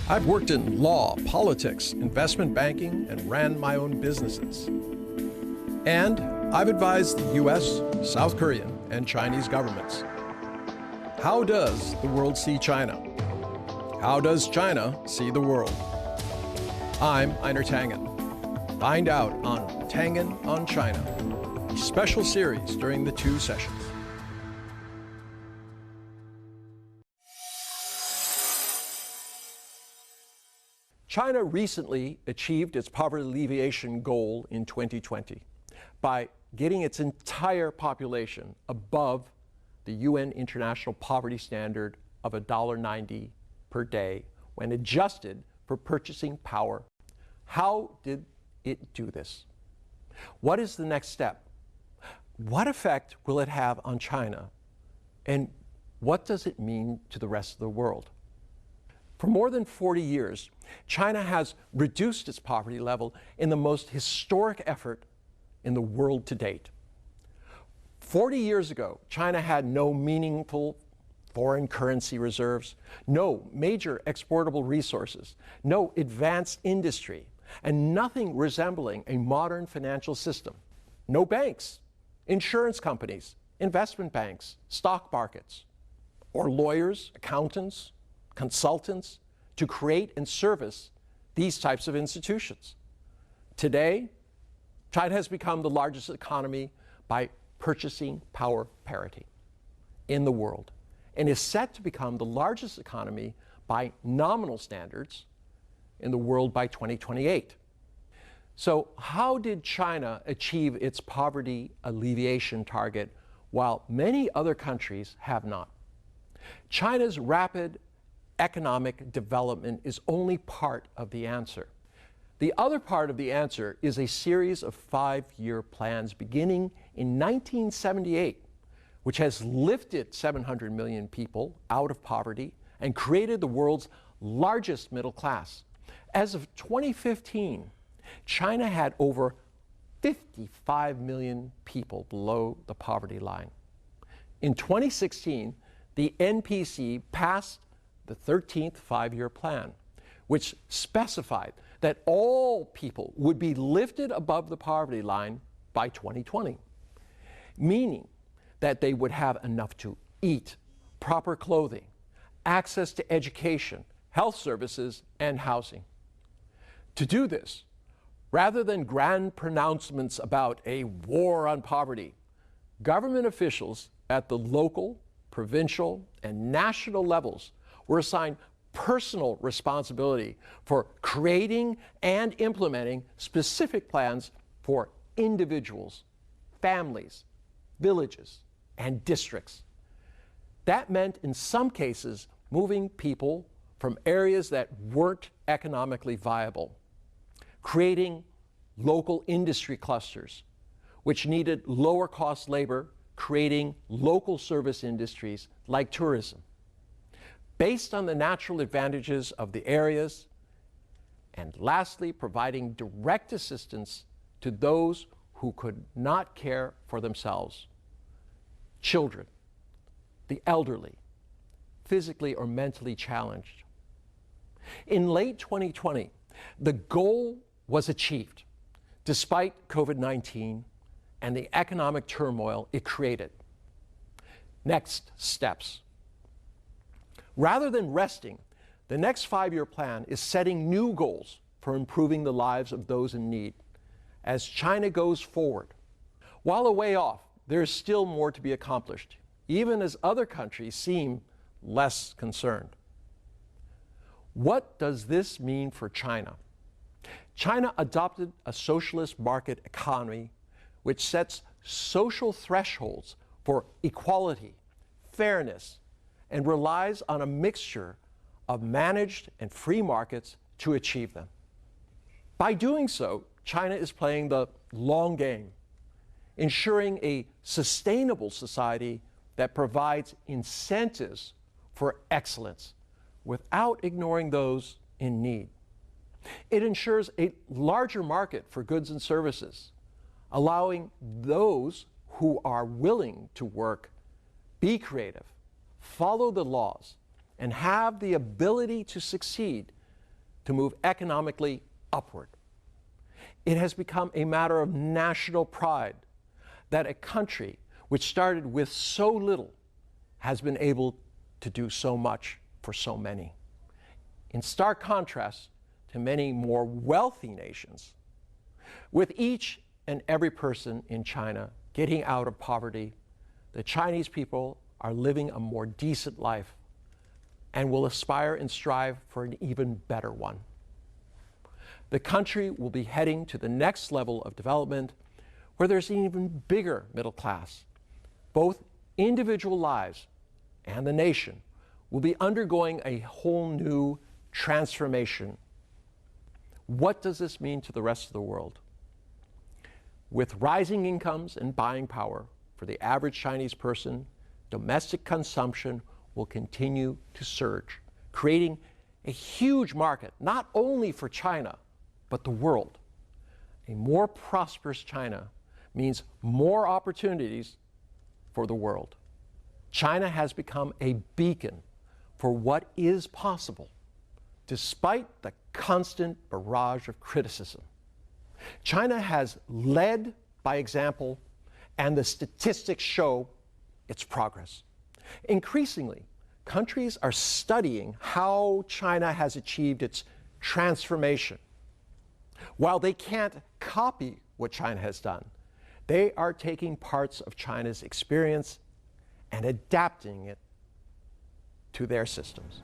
I've worked in law, politics, investment banking, and ran my own businesses. And I've advised the US, South Korean, and Chinese governments. How does the world see China? How does China see the world? I'm Einar Tangen. Find out on Tangen on China, a special series during the 2 sessions. China recently achieved its poverty alleviation goal in 2020 by getting its entire population above the UN International Poverty Standard of $1.90 per day when adjusted for purchasing power. How did it do this? What is the next step? What effect will it have on China? And what does it mean to the rest of the world? For more than 40 years, China has reduced its poverty level in the most historic effort in the world to date. 40 years ago, China had no meaningful foreign currency reserves, no major exportable resources, no advanced industry, and nothing resembling a modern financial system. No banks, insurance companies, investment banks, stock markets, or lawyers, accountants, consultants to create and service these types of institutions. Today, China has become the largest economy by purchasing power parity in the world and is set to become the largest economy by nominal standards in the world by 2028. So how did China achieve its poverty alleviation target while many other countries have not? China's rapid economic development is only part of the answer. The other part of the answer is a series of 5-year plans beginning in 1978, which has lifted 700 million people out of poverty and created the world's largest middle class. As of 2015, China had over 55 million people below the poverty line. In 2016, the NPC passed the 13th 5-year plan, which specified that all people would be lifted above the poverty line by 2020, meaning that they would have enough to eat, proper clothing, access to education, health services, and housing. To do this, rather than grand pronouncements about a war on poverty, government officials at the local, provincial, and national levels were assigned personal responsibility for creating and implementing specific plans for individuals, families, villages, and districts. That meant, in some cases, moving people from areas that weren't economically viable, creating local industry clusters, which needed lower-cost labor, creating local service industries like tourism, based on the natural advantages of the areas, and lastly, providing direct assistance to those who could not care for themselves: children, the elderly, physically or mentally challenged. In late 2020, the goal was achieved, despite COVID-19 and the economic turmoil it created. Next steps. Rather than resting, the next 5-year plan is setting new goals for improving the lives of those in need as China goes forward. While a way off, there is still more to be accomplished, even as other countries seem less concerned. What does this mean for China? China adopted a socialist market economy which sets social thresholds for equality, fairness, and relies on a mixture of managed and free markets to achieve them. By doing so, China is playing the long game, ensuring a sustainable society that provides incentives for excellence without ignoring those in need. It ensures a larger market for goods and services, allowing those who are willing to work, be creative, follow the laws, and have the ability to succeed to move economically upward. It has become a matter of national pride that a country which started with so little has been able to do so much for so many. In stark contrast to many more wealthy nations, with each and every person in China getting out of poverty, the Chinese people are living a more decent life and will aspire and strive for an even better one. The country will be heading to the next level of development where there's an even bigger middle class. Both individual lives and the nation will be undergoing a whole new transformation. What does this mean to the rest of the world? With rising incomes and buying power for the average Chinese person, domestic consumption will continue to surge, creating a huge market, not only for China, but the world. A more prosperous China means more opportunities for the world. China has become a beacon for what is possible, despite the constant barrage of criticism. China has led by example, and the statistics show its progress. Increasingly, countries are studying how China has achieved its transformation. While they can't copy what China has done, they are taking parts of China's experience and adapting it to their systems.